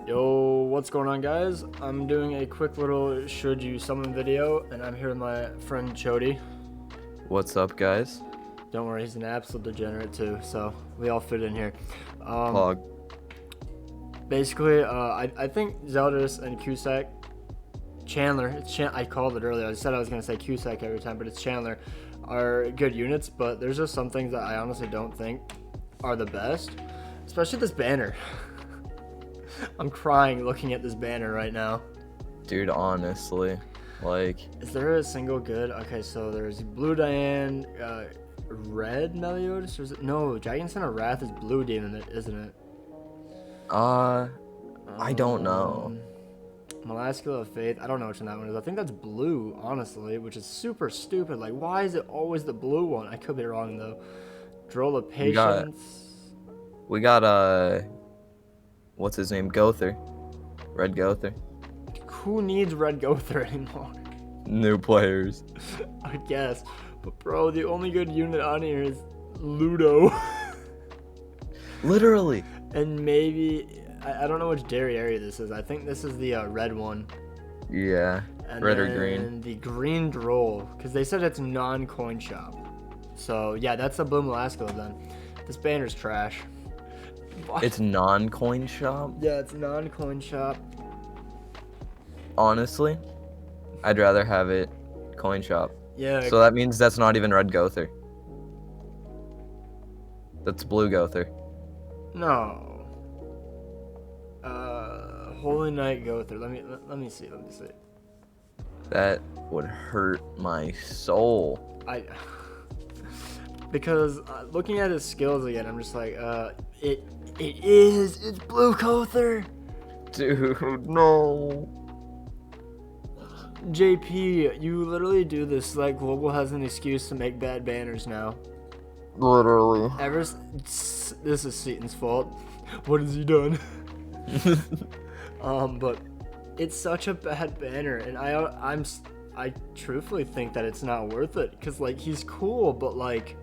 Yo, what's going on, guys? I'm doing a quick little should you summon video, and I'm here with my friend Chody. What's up, guys? Don't worry, he's an absolute degenerate too, so we all fit in here. Pog. Basically, I think Zeldris and Cusack, Chandler, I called it earlier. I said I was going to say Cusack every time, but it's Chandler, are good units, but there's just some things that I honestly don't think are the best, especially this banner. I'm crying looking at this banner right now. Dude, honestly, like... Is there a single good? Okay, so there's Blue Diane, Red Meliodas, or is it? No, Dragon Son of Wrath is Blue Demon, isn't it? I don't know. Molascula of Faith, I don't know which one that one is. I think that's blue, honestly, which is super stupid. Like, why is it always the blue one? I could be wrong, though. Droll of Patience. We got, what's his name? Gother. Red Gother. Who needs Red Gother anymore? New players. I guess. But, bro, the only good unit on here is Ludo. Literally. And maybe... I don't know which dairy area this is. I think this is the red one. Yeah, and red or green. And the green droll, because they said it's non-coin shop. So, yeah, that's the Blue Molascula then. This banner's trash. It's non-coin shop? Yeah, it's non-coin shop. Honestly, I'd rather have it coin shop. Yeah. So that means that's not even Red Gother. That's Blue Gother. No. Holy Knight Gother. Let me see. That would hurt my soul. Because looking at his skills again, I'm just like, it's Blue Gother. Dude, no. JP, you literally do this like Global has an excuse to make bad banners now. Literally. This is Seaton's fault. What has he done? But it's such a bad banner, and I truthfully think that it's not worth it, because like he's cool, but like,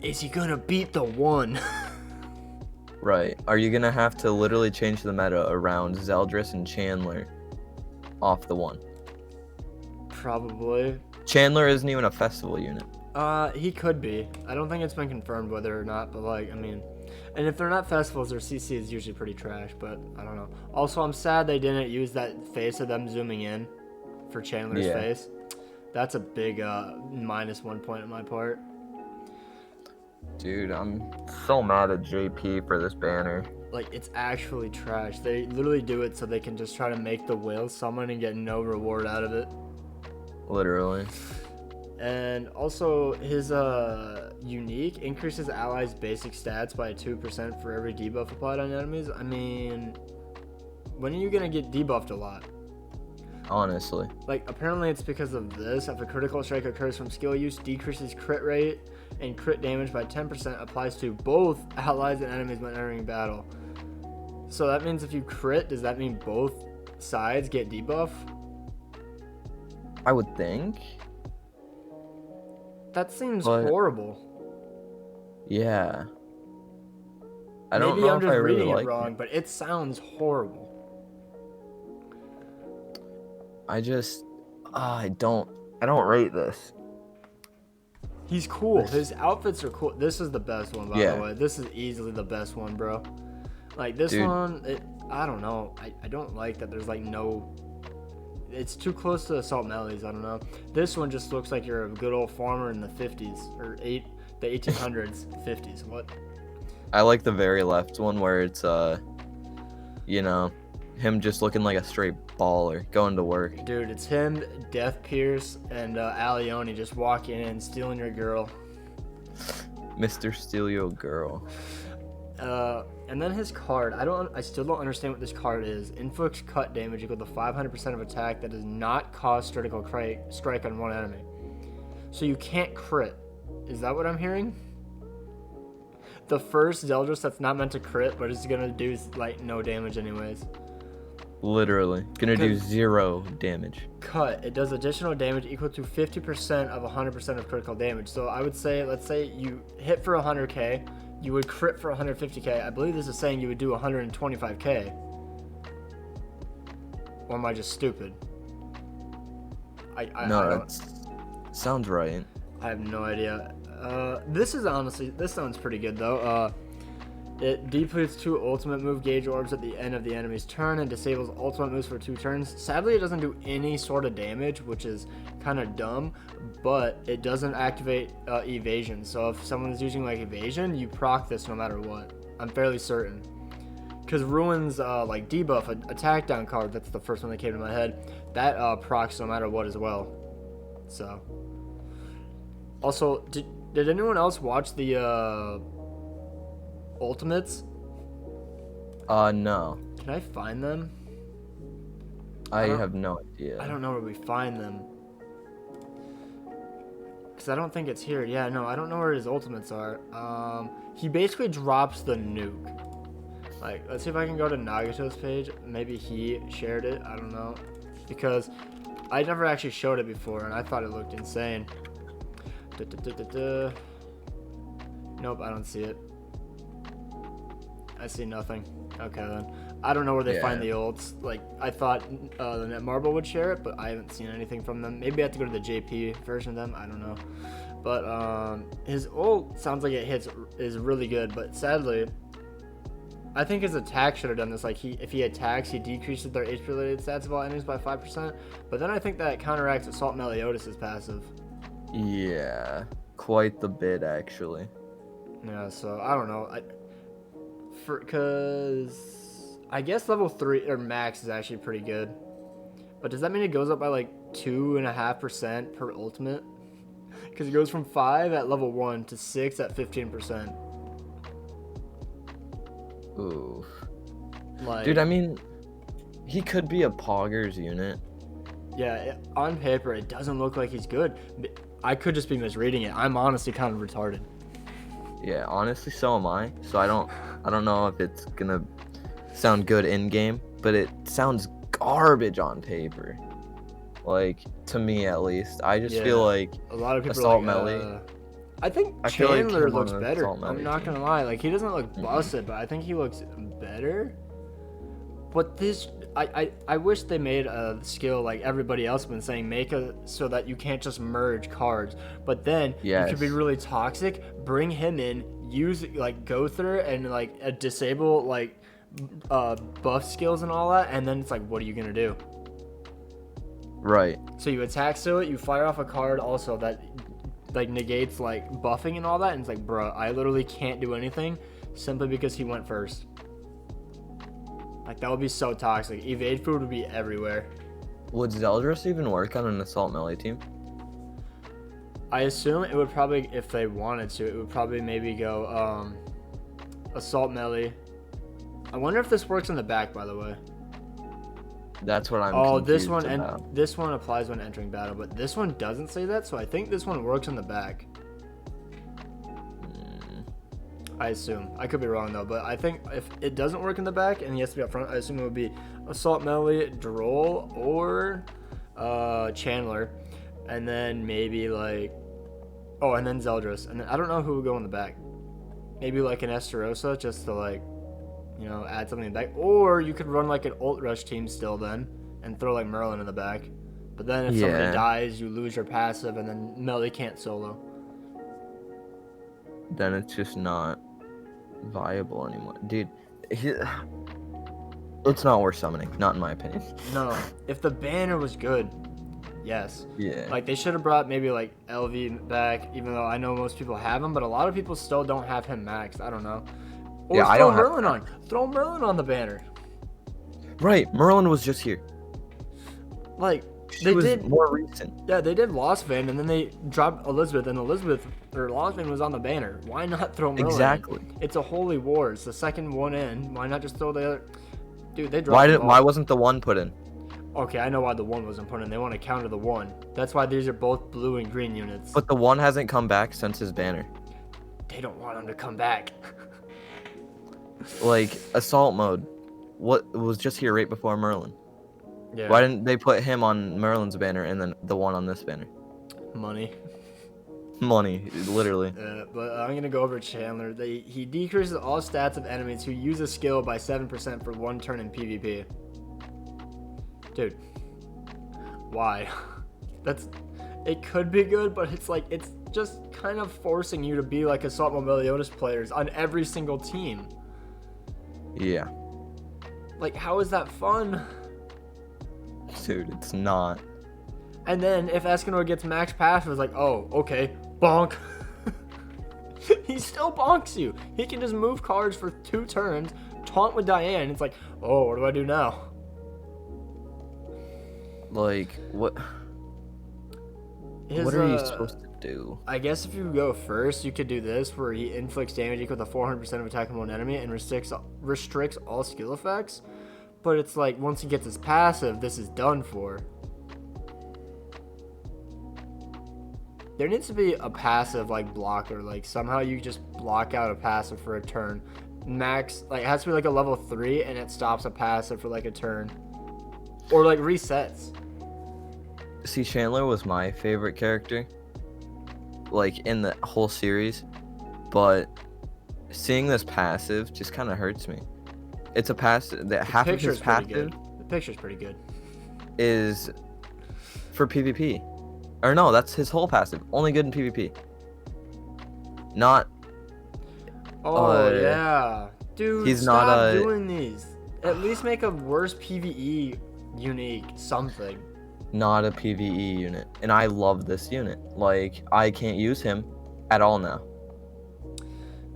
is he gonna beat the one? Right. Are you gonna have to literally change the meta around Zeldris and Chandler off the one? Probably. Chandler isn't even a festival unit. He could be. I don't think it's been confirmed whether or not, but like, I mean, and if they're not festivals, their CC is usually pretty trash, but I don't know. Also, I'm sad they didn't use that face of them zooming in for Chandler's face. That's a big -1 point on my part. Dude, I'm so mad at JP for this banner. Like, it's actually trash. They literally do it so they can just try to make the whale summon and get no reward out of it. Literally. And also, his unique increases allies' basic stats by 2% for every debuff applied on enemies. I mean, when are you gonna get debuffed a lot? Honestly. Like, apparently it's because of this. If a critical strike occurs from skill use, decreases crit rate and crit damage by 10%, applies to both allies and enemies when entering battle. So that means if you crit, does that mean both sides get debuff? I would think. That seems horrible. Yeah. I don't Maybe know I'm if just I really reading like it wrong, but it sounds horrible. I don't rate this. He's cool. His outfits are cool. This is the best one, by the way. This is easily the best one, bro. Like, this one, I don't know. I don't like that there's, like, no... It's too close to Assault Melees. I don't know. This one just looks like you're a good old farmer in the 50s. Or the 1800s. 50s. What? I like the very left one where it's, you know, him just looking like a straight baller, going to work. Dude, it's him, Death Pierce, and Alioni just walking in, stealing your girl. Mr. Steal Your Girl. And then his card, I still don't understand what this card is. Inflicts cut damage equal to 500% of attack that does not cause critical strike on one enemy. So you can't crit. Is that what I'm hearing? The first Zeldris that's not meant to crit, but it's gonna do like no damage anyways. Literally. Gonna do 0 damage. Cut. It does additional damage equal to 50% of 100% of critical damage. So I would say, let's say you hit for 100k, you would crit for 150k. I believe this is saying you would do 125k. Or am I just stupid? No, I don't. that sounds right. I have no idea. This sounds pretty good though. It depletes 2 ultimate move gauge orbs at the end of the enemy's turn and disables ultimate moves for 2 turns. Sadly, it doesn't do any sort of damage, which is kind of dumb, but it doesn't activate evasion. So if someone is using like evasion, you proc this no matter what. I'm fairly certain. Because Ruin's like debuff, attack down card, that's the first one that came to my head, that procs no matter what as well. So. Also, did anyone else watch the Ultimates? No. Can I find them? I have no idea. I don't know where we find them. Because I don't think it's here. Yeah, no, I don't know where his ultimates are. He basically drops the nuke. Like, let's see if I can go to Nagato's page. Maybe he shared it. I don't know. Because I never actually showed it before, and I thought it looked insane. Nope, I don't see it. I see nothing. Okay, then. I don't know where they find the ults. Like, I thought the Netmarble would share it, but I haven't seen anything from them. Maybe I have to go to the JP version of them. I don't know. But his ult sounds like it is really good, but sadly, I think his attack should have done this. Like, if he attacks, he decreases their HP-related stats of all enemies by 5%. But then I think that counteracts Assault Meliodas' passive. Yeah, quite the bit, actually. Yeah, so I don't know. Because I guess level 3 or max is actually pretty good. But does that mean it goes up by like 2.5% per ultimate? Because it goes from 5 at level 1 to 6 at 15%. Oof. Like, dude, I mean, he could be a Poggers unit. Yeah, on paper, it doesn't look like he's good. I could just be misreading it. I'm honestly kind of retarded. Yeah, honestly, so am I. So I don't know if it's gonna sound good in game, but it sounds garbage on paper. Like, to me at least. I just feel like a lot of people Assault are Melee. I think I feel like Chandler him looks on the better. Assault Melee I'm not gonna lie. Like, he doesn't look busted, but I think he looks better. But this, I wish they made a skill like everybody else has been saying, so that you can't just merge cards. But then you could be really toxic, bring him in, use like Gother and like disable like buff skills and all that, and then it's like, what are you gonna do? Right. So you attack so it, you fire off a card also that like negates like buffing and all that, and it's like, bruh, I literally can't do anything simply because he went first. Like, that would be so toxic. Evade food would be everywhere. Would Zeldris even work on an Assault Melee team? I assume it would probably, if they wanted to, it would probably maybe go Assault Melee. I wonder if this works in the back, by the way. That's what I'm confused this one about. And this one applies when entering battle, but this one doesn't say that, so I think this one works in the back. I assume. I could be wrong though, but I think if it doesn't work in the back and he has to be up front, I assume it would be Assault Melee, Droll, or Chandler, and then maybe like, oh, and then Zeldris, and then I don't know who would go in the back. Maybe like an Esterosa, just to like, you know, add something in the back, or you could run like an ult rush team still then, and throw like Merlin in the back. But then if somebody dies, you lose your passive, and then Melee can't solo. Then it's just not viable anymore. Dude, it's not worth summoning, not in my opinion. No, if the banner was good, yes. Yeah. Like, they should have brought maybe like LV back, even though I know most people have him, but a lot of people still don't have him maxed. I don't know. Or yeah, throw Merlin on. Throw Merlin on the banner. Right, Merlin was just here. Like, They did more recent. Yeah, they did Lost Vein, and then they dropped Elizabeth, and Lost Vein was on the banner. Why not throw Merlin? Exactly. It's a holy war. It's the second one in. Why not just throw the other? Dude, they dropped. Why wasn't the one put in? Okay, I know why the one wasn't put in. They want to counter the one. That's why these are both blue and green units. But the one hasn't come back since his banner. They don't want him to come back. Like, assault mode, what was just here right before Merlin? Yeah. Why didn't they put him on Merlin's banner and then the one on this banner? Money. Money, literally. But I'm going to go over Chandler. He decreases all stats of enemies who use a skill by 7% for one turn in PvP. Dude, why? It could be good, but it's like, it's just kind of forcing you to be like Assault Mobiliotis players on every single team. Yeah. Like, how is that fun? Dude, it's not. And then if Escanor gets max passive, it's like, oh, okay, bonk. He still bonks you. He can just move cards for 2 turns, taunt with Diane. It's like, oh, what do I do now? Like, what? What are you supposed to do? I guess if you go first, you could do this, where he inflicts damage equal to 400% of attack on an enemy and restricts all skill effects. But it's like, once he gets his passive, this is done for. There needs to be a passive, like, blocker. Like, somehow you just block out a passive for a turn. Max, like, it has to be, like, a level 3, and it stops a passive for, like, a turn. Or, like, resets. See, Chandler was my favorite character, like, in the whole series. But seeing this passive just kind of hurts me. It's a passive that half of his passive. The picture's pretty good. Is for PvP. Or no, that's his whole passive. Only good in PvP. Not. Oh yeah, dude. He's stop not doing these. At least make a worse PvE unique something. Not a PvE unit, and I love this unit. Like, I can't use him at all now.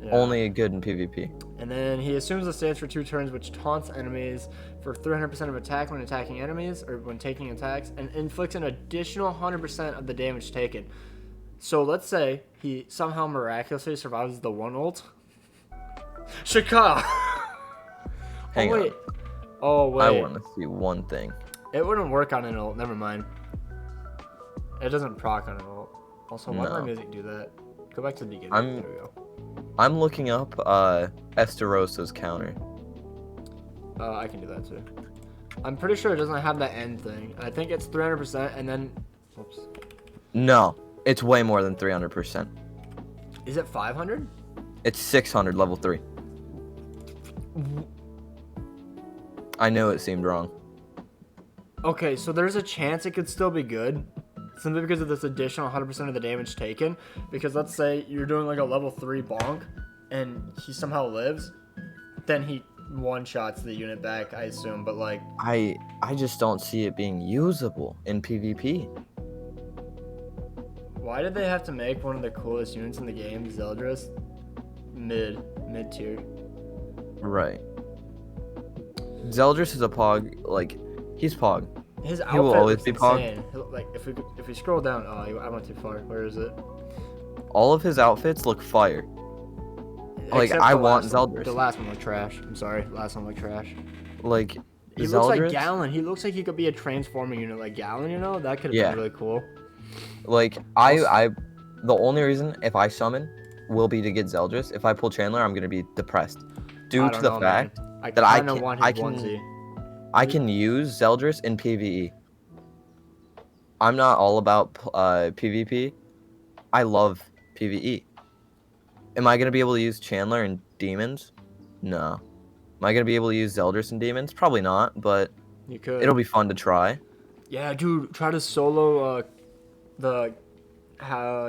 Yeah. Only good in PvP. And then he assumes the stance for 2 turns, which taunts enemies for 300% of attack when attacking enemies, or when taking attacks, and inflicts an additional 100% of the damage taken. So let's say he somehow miraculously survives the 1 ult. Shaka! Hang on. Oh, wait. I want to see one thing. It wouldn't work on an ult. Never mind. It doesn't proc on an ult. Also, why did my music do that? Go back to the beginning. There we go. I'm looking up Esterosa's counter. I can do that too. I'm pretty sure it doesn't have that end thing. I think it's 300% and then... Oops. No, it's way more than 300%. Is it 500? It's 600 level 3. I know it seemed wrong. Okay, so there's a chance it could still be good. Simply because of this additional 100% of the damage taken. Because let's say you're doing like a level 3 bonk and he somehow lives. Then he one-shots the unit back, I assume. But like... I just don't see it being usable in PvP. Why did they have to make one of the coolest units in the game, Zeldris, mid-tier? Right. Zeldris is a Pog, like, he's Pog. His outfit he will always be insane. Pog. Like, if we scroll down, oh, I went too far. Where is it? All of his outfits look fire. Like, Except I want Zeldris. The last one looked trash. I'm sorry, last one looked trash. Like, he Zeldris? looks like Gallon. He looks like he could be a transforming unit like Gallon, you know? That could have been really cool. Like, the only reason if I summon will be to get Zeldris. If I pull Chandler, I'm gonna be depressed due to the fact that I can use Zeldris in PvE. I'm not all about PvP. I love PvE. Am I gonna be able to use Chandler in Demons? No. Am I gonna be able to use Zeldris in Demons? Probably not, but you could. It'll be fun to try. Yeah, dude, try to solo the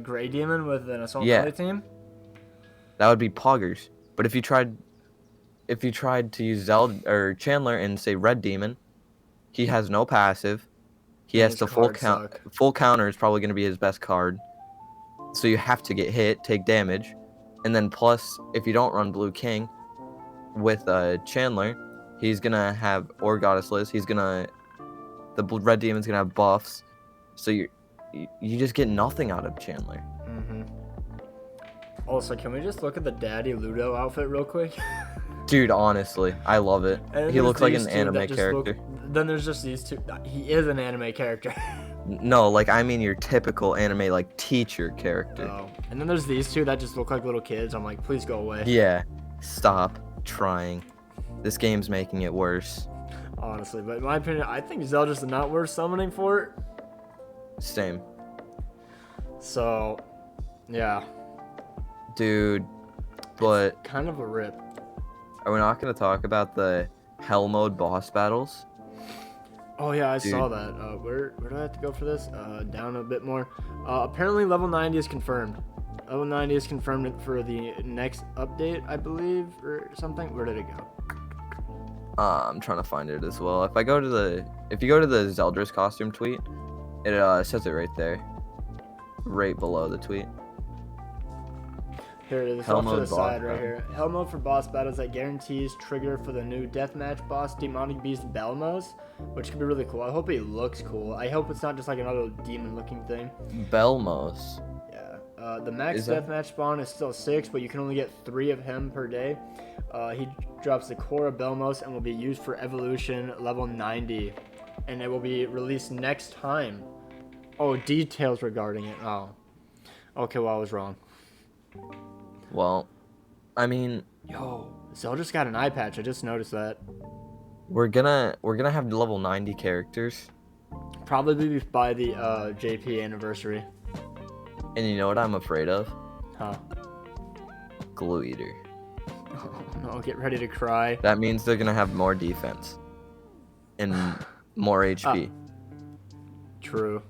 Gray Demon with an Assault Melee team. That would be poggers. But if you tried to use Chandler in, say, Red Demon, he has no passive. He has the full counter is probably going to be his best card. So you have to get hit, take damage. And then plus, if you don't run Blue King with Chandler, he's going to have, or Goddess Liz, the Red Demon's going to have buffs. So you just get nothing out of Chandler. Mm-hmm. Also, can we just look at the Daddy Ludo outfit real quick? Dude, honestly, I love it. He looks like an anime character. Then there's just these two. He is an anime character. No, like, I mean your typical anime, like, teacher character. Oh. And then there's these two that just look like little kids. I'm like, please go away. Yeah. Stop trying. This game's making it worse. Honestly, but in my opinion, I think Zelda's not worth summoning for it. Same. So, yeah. Dude, but... It's kind of a rip. Are we not going to talk about the Hell Mode boss battles? Oh yeah, I Dude. saw that. Where do I have to go for this? Down a bit more. Apparently level 90 is confirmed. Level 90 is confirmed for the next update, I believe, or something. Where did it go? I'm trying to find it as well. If you go to the Zeldris costume tweet, it says it right there, right below the tweet. Here it is. It's off to the side right here. Hell mode for boss battles that guarantees trigger for the new deathmatch boss, Demonic Beast Belmos, which could be really cool. I hope he looks cool. I hope it's not just like another demon-looking thing. Belmos. Yeah. The max deathmatch spawn is still 6, but you can only get 3 of him per day. He drops the core of Belmos and will be used for evolution level 90, and it will be released next time. Oh, details regarding it. Oh, okay. Well, I was wrong. Well, I mean, yo, Zelda's got an eye patch. I just noticed that. We're gonna have level 90 characters. Probably by the JP anniversary. And you know what I'm afraid of? Huh? Glue Eater. Oh no, get ready to cry. That means they're gonna have more defense and more HP. True.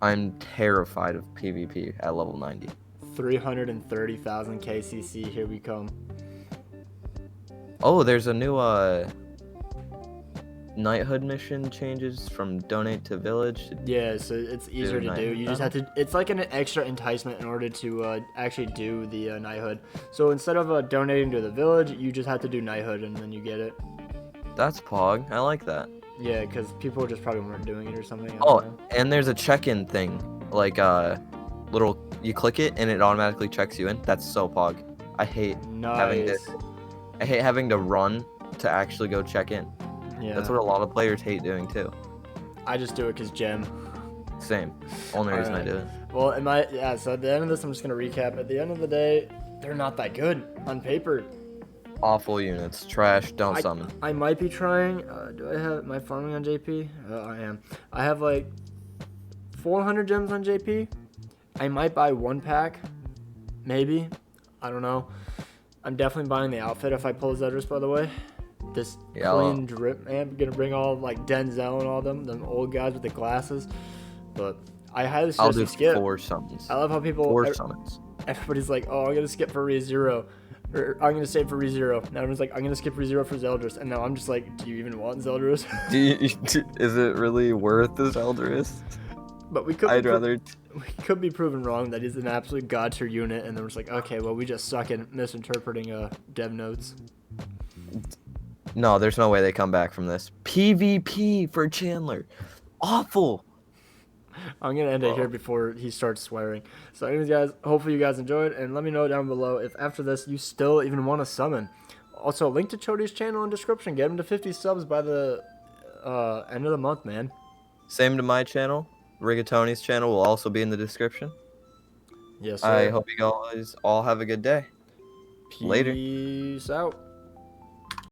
I'm terrified of PvP at level 90. 330,000 KCC. Here we come. Oh, there's a new knighthood mission changes from donate to village. Yeah, so it's easier to do. You just have to. It's like an extra enticement in order to actually do the knighthood. So instead of donating to the village, you just have to do knighthood, and then you get it. That's Pog. I like that. Yeah, because people just probably weren't doing it or something. Oh, and there's a check-in thing, like little. You click it and it automatically checks you in. That's so Pog. I hate having to run to actually go check in. Yeah. That's what a lot of players hate doing too. I just do it because gem. Same. Only reason I do it. Well, so at the end of this, I'm just gonna recap. At the end of the day, they're not that good on paper. Awful units. Trash. Don't summon. I might be trying. Do I have my farming on JP? I am. I have like 400 gems on JP. I might buy 1 pack. Maybe. I don't know. I'm definitely buying the outfit if I pull Zedrus, by the way. This clean drip, man. I'm gonna bring all like Denzel and all them old guys with the glasses. But I highly suggest skip. 4 summons. I love how people 4 summons. Everybody's like, oh, I'm gonna skip for ReZero. Or I'm gonna save for ReZero. Now everyone's like, I'm gonna skip ReZero for Zeldris. And now I'm just like, do you even want Zeldris? Is it really worth the Zeldris? But we could be proven wrong that he's an absolute god tier unit, and then we're just like, okay, well, we just suck at misinterpreting dev notes. No, there's no way they come back from this. PvP for Chandler. Awful. I'm going to end it here before he starts swearing. So anyways, guys, hopefully you guys enjoyed, and let me know down below if after this you still even want to summon. Also, link to Chody's channel in description. Get him to 50 subs by the end of the month, man. Same to my channel. RiggaTony's channel will also be in the description. Yes, sir. I hope you guys all have a good day. Peace out.